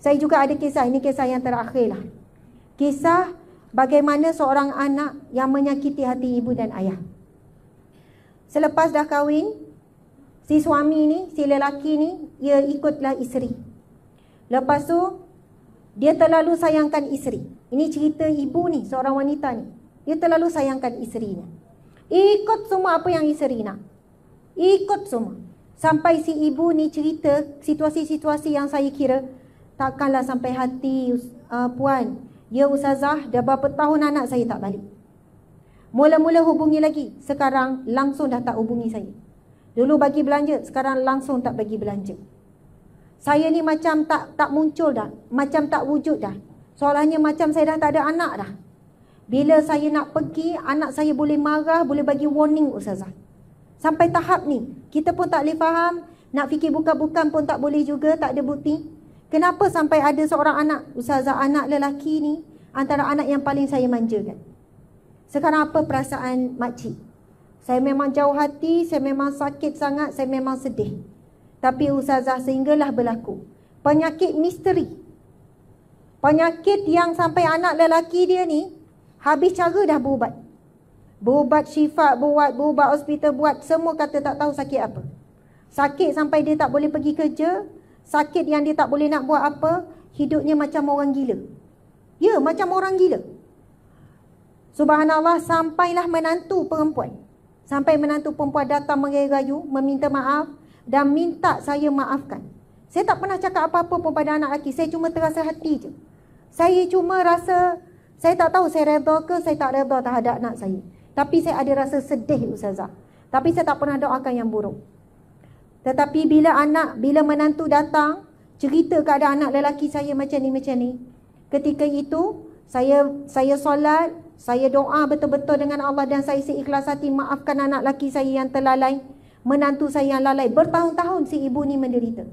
Saya juga ada kisah, ini kisah yang terakhir lah. Kisah bagaimana seorang anak yang menyakiti hati ibu dan ayah. Selepas dah kahwin, si suami ni, si lelaki ni, dia ikutlah isteri. Lepas tu, dia terlalu sayangkan isteri. Ini cerita ibu ni, seorang wanita ni. Dia terlalu sayangkan isteri ni. Ikut semua apa yang isteri nak. Ikut semua. Sampai si ibu ni cerita situasi-situasi yang saya kira takkanlah sampai hati, puan. Ya ustazah, dah berapa tahun anak saya tak balik. Mula-mula hubungi lagi, sekarang langsung dah tak hubungi saya. Dulu bagi belanja, sekarang langsung tak bagi belanja. Saya ni macam tak muncul dah, macam tak wujud dah. Soalnya macam saya dah tak ada anak dah. Bila saya nak pergi, anak saya boleh marah, boleh bagi warning ustazah. Sampai tahap ni, kita pun tak boleh faham, nak fikir bukan-bukan pun tak boleh juga, tak ada bukti. Kenapa sampai ada seorang anak, ustazah, anak lelaki ni antara anak yang paling saya manjakan. Sekarang apa perasaan makcik? Saya memang jauh hati, saya memang sakit sangat, saya memang sedih. Tapi ustazah, sehinggalah berlaku penyakit misteri. Penyakit yang sampai anak lelaki dia ni habis cara dah berubat. Berubat syifa, berubat hospital, buat semua kata tak tahu sakit apa. Sakit sampai dia tak boleh pergi kerja, sakit yang dia tak boleh nak buat apa, hidupnya macam orang gila. Ya, macam orang gila. Subhanallah, sampailah menantu perempuan. Sampai menantu perempuan datang merayu-rayu, meminta maaf dan minta saya maafkan. Saya tak pernah cakap apa-apa pun pada anak lelaki. Saya cuma terasa hati je. Saya cuma rasa, saya tak tahu saya redha ke saya tak redha terhadap anak saya. Tapi saya ada rasa sedih ustazah. Tapi saya tak pernah doakan yang buruk. Tetapi bila menantu datang, cerita keadaan anak lelaki saya macam ni. Ketika itu, saya solat, saya doa betul-betul dengan Allah dan saya seikhlas hati maafkan anak lelaki saya yang terlalai, menantu saya yang lalai. Bertahun-tahun si ibu ni menderita.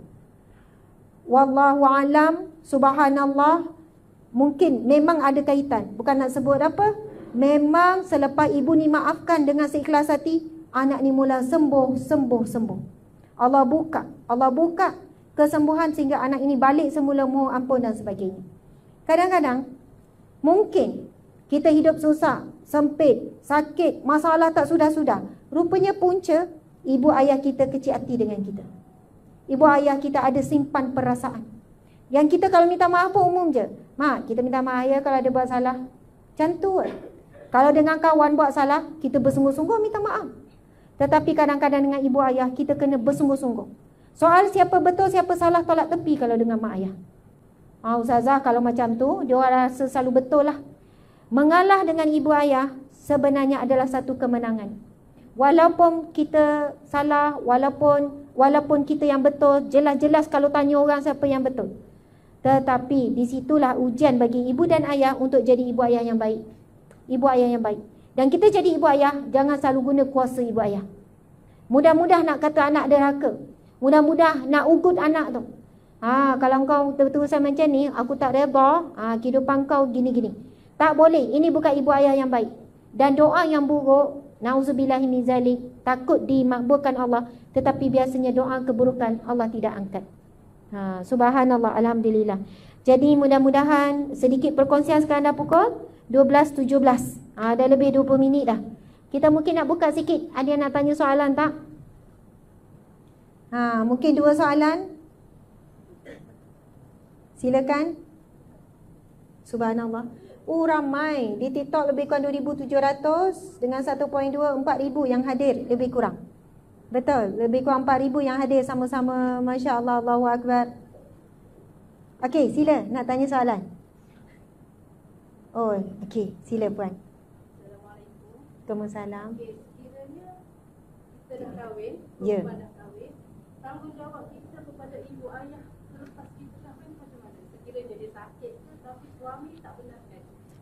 Wallahu alam, subhanallah, mungkin memang ada kaitan. Bukan nak sebut apa. Memang selepas ibu ni maafkan dengan seikhlas hati, anak ni mula sembuh. Allah buka kesembuhan sehingga anak ini balik semula, mohon ampun dan sebagainya. Kadang-kadang mungkin kita hidup susah, sempit, sakit, masalah tak sudah-sudah. Rupanya punca ibu ayah kita kecil hati dengan kita. Ibu ayah kita ada simpan perasaan. Yang kita kalau minta maaf pun umum je. Mak, kita minta maaf ya kalau ada buat salah. Macam tu. Kalau dengan kawan buat salah, kita bersungguh-sungguh minta maaf. Tetapi kadang-kadang dengan ibu ayah, kita kena bersungguh-sungguh. Soal siapa betul, siapa salah, tolak tepi kalau dengan mak ayah. Ustazah, kalau macam tu, dia orang rasa selalu betul lah. Mengalah dengan ibu ayah sebenarnya adalah satu kemenangan. Walaupun kita salah, walaupun kita yang betul, jelas-jelas kalau tanya orang siapa yang betul. Tetapi disitulah ujian bagi ibu dan ayah untuk jadi ibu ayah yang baik. Ibu ayah yang baik. Dan kita jadi ibu ayah, jangan selalu guna kuasa ibu ayah. Mudah-mudah nak kata anak derhaka. Mudah-mudah nak ugut anak tu. Kalau kau terus-terusan macam ni, aku tak reda, kehidupan kau gini-gini. Tak boleh, ini bukan ibu ayah yang baik. Dan doa yang buruk, na'udzubillahi min zalik, takut dimakbulkan Allah, tetapi biasanya doa keburukan Allah tidak angkat. Subhanallah, alhamdulillah. Jadi mudah-mudahan sedikit perkongsian sekarang dah pukul 12.17. Dah lebih 20 minit dah. Kita mungkin nak buka sikit. Ada yang nak tanya soalan tak? Mungkin 2 soalan. Silakan. Subhanallah. Ramai. Di TikTok lebih kurang 2,700 dengan 1.2 4,000 yang hadir lebih kurang. Betul, lebih kurang 4,000 yang hadir sama-sama. Masya Allah, Allahu Akbar. Okey, sila nak tanya soalan. Okey, sila puan. Assalamualaikum. Waalaikumsalam. Okey, sekiranya kita dah kahwin, Ya. perempuan dah kahwin, tanggungjawab kita kepada ibu ayah selepas kita kahwin macam mana? Sekiranya dia sakit ke, tapi suami tak benarkan.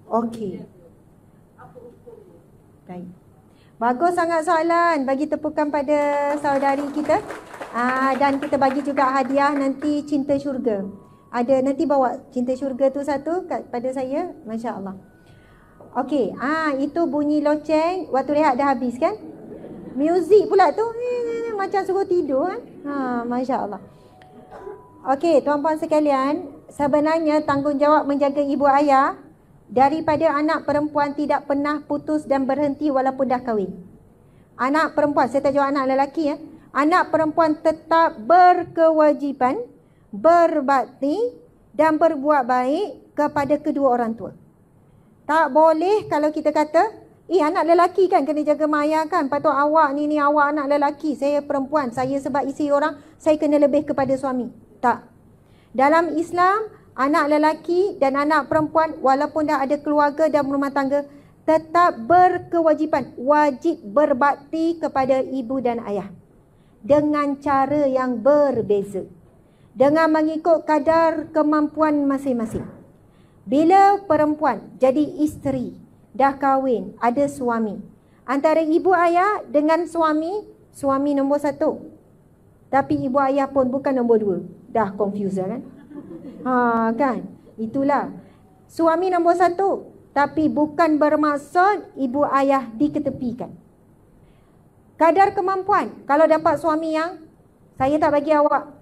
Okey. Apa hukumnya? Baik. Bagus sangat soalan. Bagi tepukan pada saudari kita. Dan kita bagi juga hadiah nanti cinta syurga. Ada nanti bawa cinta syurga tu satu pada saya. Masya Allah. Okey. Itu bunyi loceng. Waktu rehat dah habis kan? Muzik pula tu. Macam suruh tidur kan? Masya Allah. Okey, tuan-puan sekalian. sebenarnya tanggungjawab menjaga ibu ayah daripada anak perempuan tidak pernah putus dan berhenti walaupun dah kahwin. Anak perempuan, saya tak jawab anak lelaki ya. Anak perempuan tetap berkewajipan berbakti dan berbuat baik kepada kedua orang tua. Tak boleh kalau kita kata, anak lelaki kan kena jaga mak ayah kan, patut awak ni awak anak lelaki, saya perempuan, saya sebab isi orang, saya kena lebih kepada suami. Tak. Dalam Islam, anak lelaki dan anak perempuan walaupun dah ada keluarga dan berumah tangga, tetap berkewajipan, wajib berbakti kepada ibu dan ayah. Dengan cara yang berbeza. Dengan mengikut kadar kemampuan masing-masing. Bila perempuan jadi isteri, dah kahwin, ada suami. Antara ibu ayah dengan suami, suami nombor 1. Tapi ibu ayah pun bukan nombor 2. Dah confuse kan? Kan? Itulah. Suami nombor 1. Tapi bukan bermaksud ibu ayah diketepikan. Kadar kemampuan. Kalau dapat suami yang, saya tak bagi awak.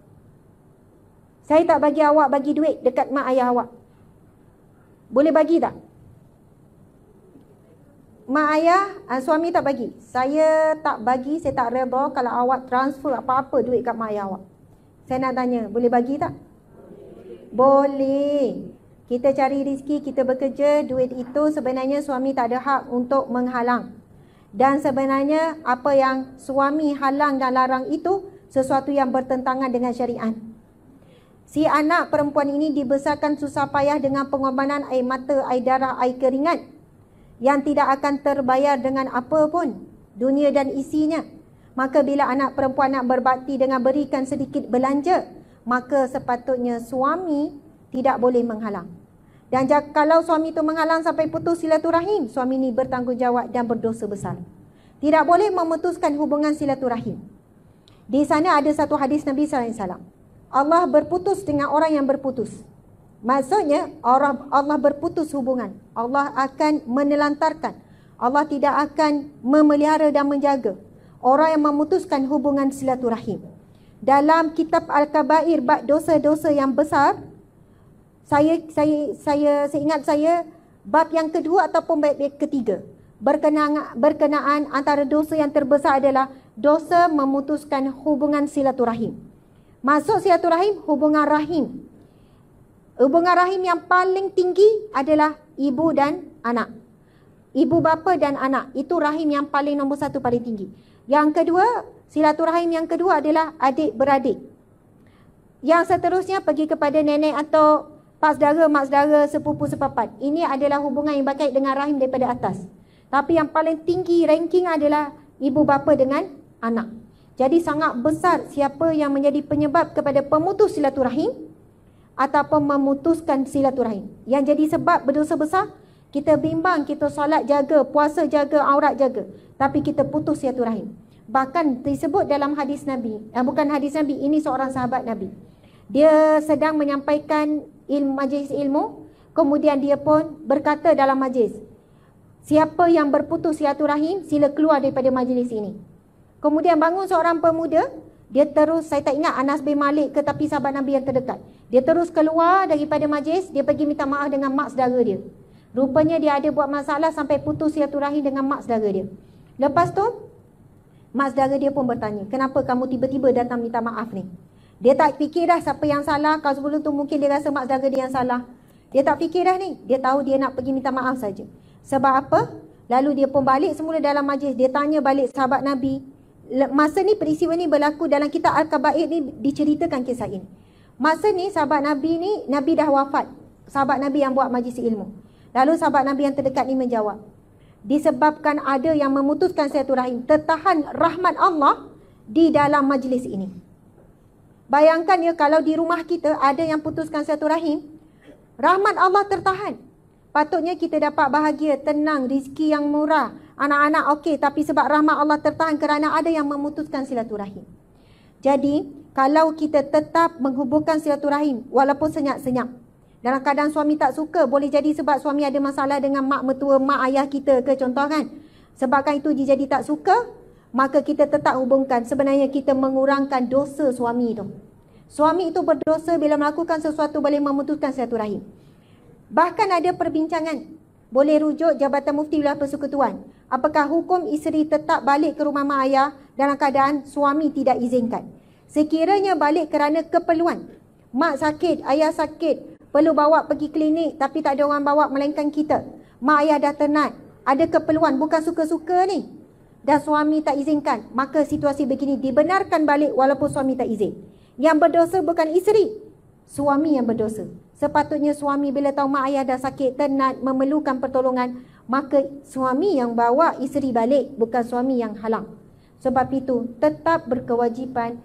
Saya tak bagi awak bagi duit dekat mak ayah awak. Boleh bagi tak? Mak ayah, suami tak bagi. Saya tak bagi, saya tak redha kalau awak transfer apa-apa duit kat mak ayah awak. Saya nak tanya, boleh bagi tak? Boleh. Kita cari rezeki, kita bekerja, duit itu sebenarnya suami tak ada hak untuk menghalang. Dan sebenarnya apa yang suami halang dan larang itu sesuatu yang bertentangan dengan syariat. Si anak perempuan ini dibesarkan susah payah dengan pengorbanan air mata, air darah, air keringat yang tidak akan terbayar dengan apa pun, dunia dan isinya. Maka bila anak perempuan nak berbakti dengan berikan sedikit belanja, maka sepatutnya suami tidak boleh menghalang. Dan kalau suami itu menghalang sampai putus silaturahim, suami ini bertanggungjawab dan berdosa besar. Tidak boleh memutuskan hubungan silaturahim. Di sana ada satu hadis Nabi SAW. Allah berputus dengan orang yang berputus. Maksudnya Allah berputus hubungan. Allah akan menelantarkan. Allah tidak akan memelihara dan menjaga orang yang memutuskan hubungan silaturahim. Dalam kitab Al-Kabair, bab dosa-dosa yang besar, saya ingat saya bab yang kedua ataupun bab yang ketiga berkenaan antara dosa yang terbesar adalah dosa memutuskan hubungan silaturahim. Masuk silaturahim, hubungan rahim. Hubungan rahim yang paling tinggi adalah ibu dan anak. Ibu bapa dan anak, itu rahim yang paling nombor 1 paling tinggi. Yang kedua, silaturahim yang kedua adalah adik beradik. Yang seterusnya pergi kepada nenek atau pak saudara, mak saudara, sepupu sepapat. Ini adalah hubungan yang berkait dengan rahim daripada atas. Tapi yang paling tinggi ranking adalah ibu bapa dengan anak. Jadi sangat besar siapa yang menjadi penyebab kepada pemutus silaturahim ataupun memutuskan silaturahim. Yang jadi sebab berdosa besar, kita bimbang, kita solat jaga, puasa jaga, aurat jaga, tapi kita putus silaturahim. Bahkan disebut dalam hadis Nabi, bukan hadis Nabi, ini seorang sahabat Nabi. Dia sedang menyampaikan majlis ilmu, kemudian dia pun berkata dalam majlis, siapa yang berputus silaturahim, sila keluar daripada majlis ini. Kemudian bangun seorang pemuda, dia terus, saya tak ingat Anas bin Malik ke, tapi sahabat Nabi yang terdekat. Dia terus keluar daripada majlis, dia pergi minta maaf dengan mak saudara dia. Rupanya dia ada buat masalah sampai putus silaturahim dengan mak saudara dia. Lepas tu, mak saudara dia pun bertanya, kenapa kamu tiba-tiba datang minta maaf ni? Dia tak fikir dah siapa yang salah. Kalau sebelum tu mungkin dia rasa mak saudara dia yang salah. Dia tak fikir dah ni. Dia tahu dia nak pergi minta maaf saja. Sebab apa? Lalu dia pun balik semula dalam majlis. Dia tanya balik sahabat Nabi. Masa ni peristiwa ni berlaku dalam kitab Al-Kabair ni, diceritakan kisah ini. Masa ni sahabat Nabi ni, Nabi dah wafat. Sahabat Nabi yang buat majlis ilmu. Lalu sahabat Nabi yang terdekat ni menjawab, disebabkan ada yang memutuskan silaturahim, tertahan rahmat Allah di dalam majlis ini. Bayangkan ya, kalau di rumah kita ada yang putuskan silaturahim, rahmat Allah tertahan. Patutnya kita dapat bahagia, tenang, rezeki yang murah, anak-anak okey, tapi sebab rahmat Allah tertahan kerana ada yang memutuskan silaturahim. Jadi, kalau kita tetap menghubungkan silaturahim walaupun senyap-senyap, dalam keadaan suami tak suka, boleh jadi sebab suami ada masalah dengan mak mertua, mak ayah kita ke contoh kan. Sebabkan itu dia jadi tak suka, maka kita tetap hubungkan. Sebenarnya kita mengurangkan dosa suami tu. Suami itu berdosa bila melakukan sesuatu boleh memutuskan silaturahim. Bahkan ada perbincangan, boleh rujuk Jabatan Mufti Wilayah Persekutuan. Apakah hukum isteri tetap balik ke rumah mak ayah dalam keadaan suami tidak izinkan? Sekiranya balik kerana keperluan, mak sakit, ayah sakit, perlu bawa pergi klinik tapi tak ada orang bawa melainkan kita. Mak ayah dah tenat, ada keperluan, bukan suka-suka ni, dan suami tak izinkan, maka situasi begini dibenarkan balik walaupun suami tak izin. Yang berdosa bukan isteri, suami yang berdosa. Sepatutnya suami bila tahu mak ayah dah sakit, tenat, memerlukan pertolongan, maka suami yang bawa isteri balik, bukan suami yang halang. Sebab itu tetap berkewajipan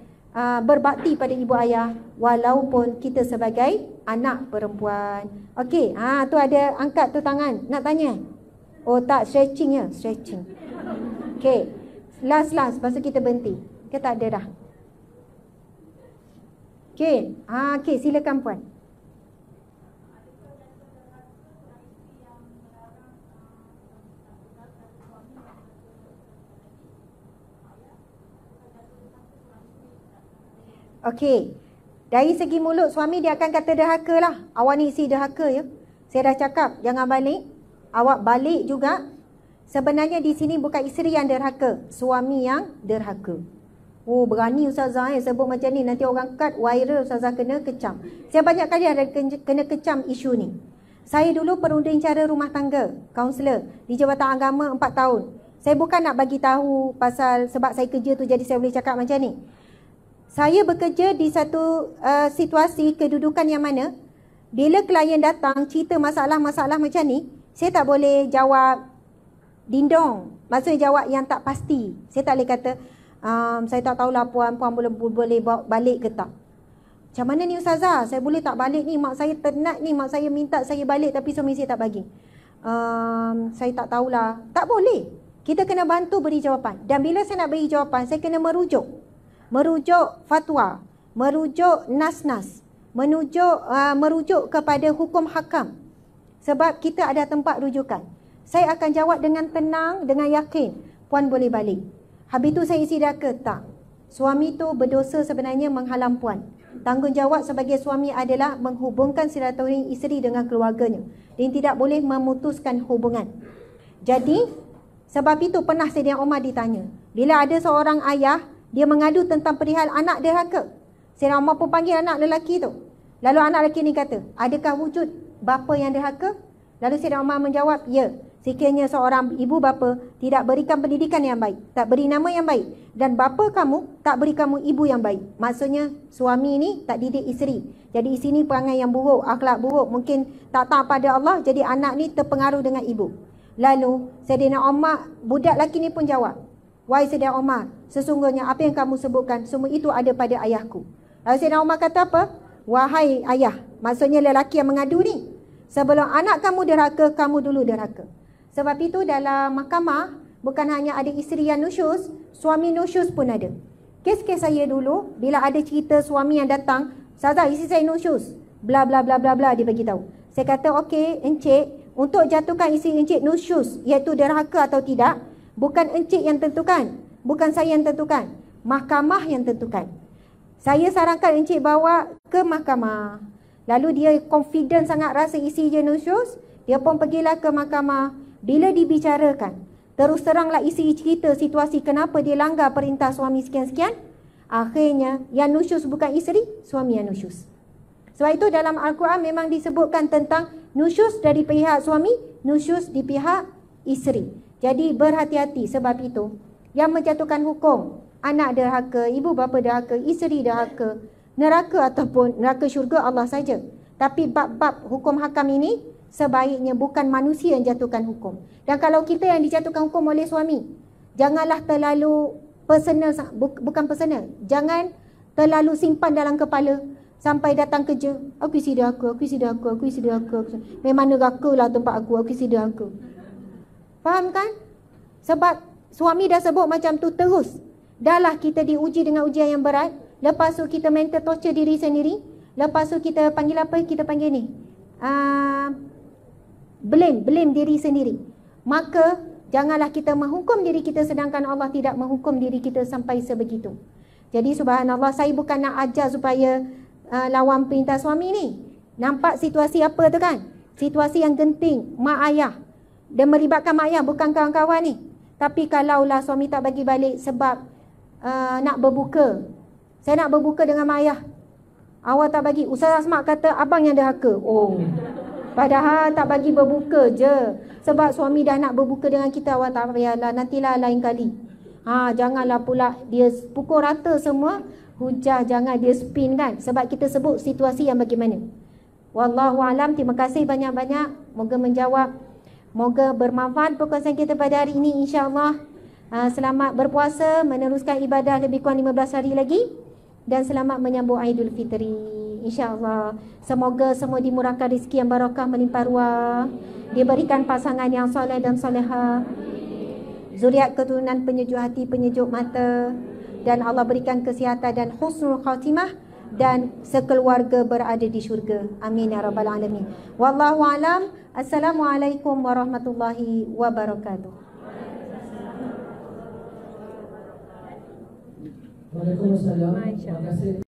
berbakti pada ibu ayah walaupun kita sebagai anak perempuan. Okey, tu ada angkat tu tangan. Nak tanya? Oh tak, stretching ya, stretching. Okey. Last, lepas tu kita berhenti. Ke tak ada dah? Okey. Okey, silakan puan. Okey. Dari segi mulut suami dia akan kata derhaka lah. Awak ni isi derhaka ya. Saya dah cakap jangan balik. Awak balik juga. Sebenarnya di sini bukan isteri yang derhaka, suami yang derhaka. Oh berani ustazah sebut macam ni, nanti orang cut viral, ustazah kena kecam. Saya banyak kali ada kena kecam isu ni. Saya dulu perundincara rumah tangga, kaunselor di Jabatan Agama 4 tahun. Saya bukan nak bagi tahu pasal sebab saya kerja tu jadi saya boleh cakap macam ni. Saya bekerja di satu situasi kedudukan yang mana bila klien datang cerita masalah-masalah macam ni, saya tak boleh jawab dindong. Maksudnya jawab yang tak pasti. Saya tak boleh kata, saya tak tahulah puan boleh bawa balik ke tak. Macam mana ni ustazah? Saya boleh tak balik ni? Mak saya tenat ni, mak saya minta saya balik tapi suami saya tak bagi. Saya tak tahulah. Tak boleh. Kita kena bantu beri jawapan. Dan bila saya nak beri jawapan, saya kena merujuk fatwa, merujuk nas-nas, merujuk kepada hukum hakam. Sebab kita ada tempat rujukan. Saya akan jawab dengan tenang, dengan yakin, puan boleh balik. Habis tu saya isi derhaka? Tak. Suami tu berdosa sebenarnya menghalang puan. Tanggungjawab sebagai suami adalah menghubungkan silaturahim isteri dengan keluarganya. Dia tidak boleh memutuskan hubungan. Jadi, sebab itu pernah Sayyidina Umar ditanya. Bila ada seorang ayah, dia mengadu tentang perihal anak derhaka. Sayyidina Umar pun panggil anak lelaki tu. Lalu anak lelaki ni kata, adakah wujud bapa yang derhaka? Lalu Sayyidina Umar menjawab, ya. Sekiranya seorang ibu bapa tidak berikan pendidikan yang baik, tak beri nama yang baik, dan bapa kamu tak beri kamu ibu yang baik. Maksudnya suami ni tak didik isteri. Jadi isteri ni perangai yang buruk, akhlak buruk, mungkin tak taat pada Allah, jadi anak ni terpengaruh dengan ibu. Lalu Sayyidina Umar, budak lelaki ni pun jawab, wahai Sayyidina Umar, sesungguhnya apa yang kamu sebutkan semua itu ada pada ayahku. Lalu Sayyidina Umar kata apa? Wahai ayah, maksudnya lelaki yang mengadu ni, sebelum anak kamu derhaka, kamu dulu derhaka. Sebab itu dalam mahkamah bukan hanya ada isteri yang nusyus, suami nusyus pun ada. Kes-kes saya dulu bila ada cerita suami yang datang, Ustazah, isteri saya nusyus, bla bla bla bla bla, dia bagi tahu. Saya kata okey encik, untuk jatuhkan isteri encik nusyus iaitu derhaka atau tidak, bukan encik yang tentukan, bukan saya yang tentukan, mahkamah yang tentukan. Saya sarankan encik bawa ke mahkamah. Lalu dia confident sangat rasa isteri dia nusyus, dia pun pergilah ke mahkamah. Bila dibicarakan, terus teranglah isteri cerita situasi kenapa dia langgar perintah suami sekian-sekian. Akhirnya yang nusyus bukan isteri, suami yang nusyus. Sebab itu dalam Al-Quran memang disebutkan tentang nusyus dari pihak suami, nusyus di pihak isteri. Jadi berhati-hati. Sebab itu yang menjatuhkan hukum anak derhaka, ibu bapa derhaka, isteri derhaka, neraka ataupun neraka syurga Allah saja. Tapi bab-bab hukum hakam ini sebaiknya bukan manusia yang jatuhkan hukum. Dan kalau kita yang dijatuhkan hukum oleh suami, janganlah terlalu personal, bukan personal. Jangan terlalu simpan dalam kepala sampai datang kerja, aku isi derhaka, aku isi derhaka, aku isi derhaka. Memang neraka lah tempat aku isi derhaka. Faham kan? Sebab suami dah sebut macam tu terus. Dahlah kita diuji dengan ujian yang berat. Lepas tu kita mental torture diri sendiri. Lepas tu kita panggil apa? Kita panggil ni blame diri sendiri. Maka janganlah kita menghukum diri kita sedangkan Allah tidak menghukum diri kita sampai sebegitu. Jadi subhanallah, saya bukan nak ajar supaya lawan perintah suami ni. Nampak situasi apa tu kan? Situasi yang genting, mak ayah. Dan melibatkan mak ayah, bukan kawan-kawan ni. Tapi kalaulah suami tak bagi balik sebab nak berbuka. Saya nak berbuka dengan mak ayah. Awak tak bagi. Ustaz Asma kata abang yang derhaka. Oh. Padahal tak bagi berbuka je. Sebab suami dah nak berbuka dengan kita, awak tak payahlah. Nantilah lain kali. Janganlah pula dia pukul rata semua. Hujah jangan dia spin kan. Sebab kita sebut situasi yang bagaimana. Wallahualam. Terima kasih banyak-banyak. Moga menjawab. Moga bermanfaat perkongsian kita pada hari ini, insya-Allah. Selamat berpuasa, meneruskan ibadah lebih kurang 15 hari lagi. Dan selamat menyambut Aidil Fitri, insya-Allah. Semoga semua dimurahkan rezeki yang barakah melimpah ruah, diberikan pasangan yang soleh dan soleha, zuriat keturunan penyejuk hati, penyejuk mata, dan Allah berikan kesihatan dan husnul khatimah, dan sekeluarga berada di syurga. Amin ya rabbal alamin. Wallahu alam. Assalamualaikum warahmatullahi wabarakatuh. Waalaikumsalam. Terima kasih.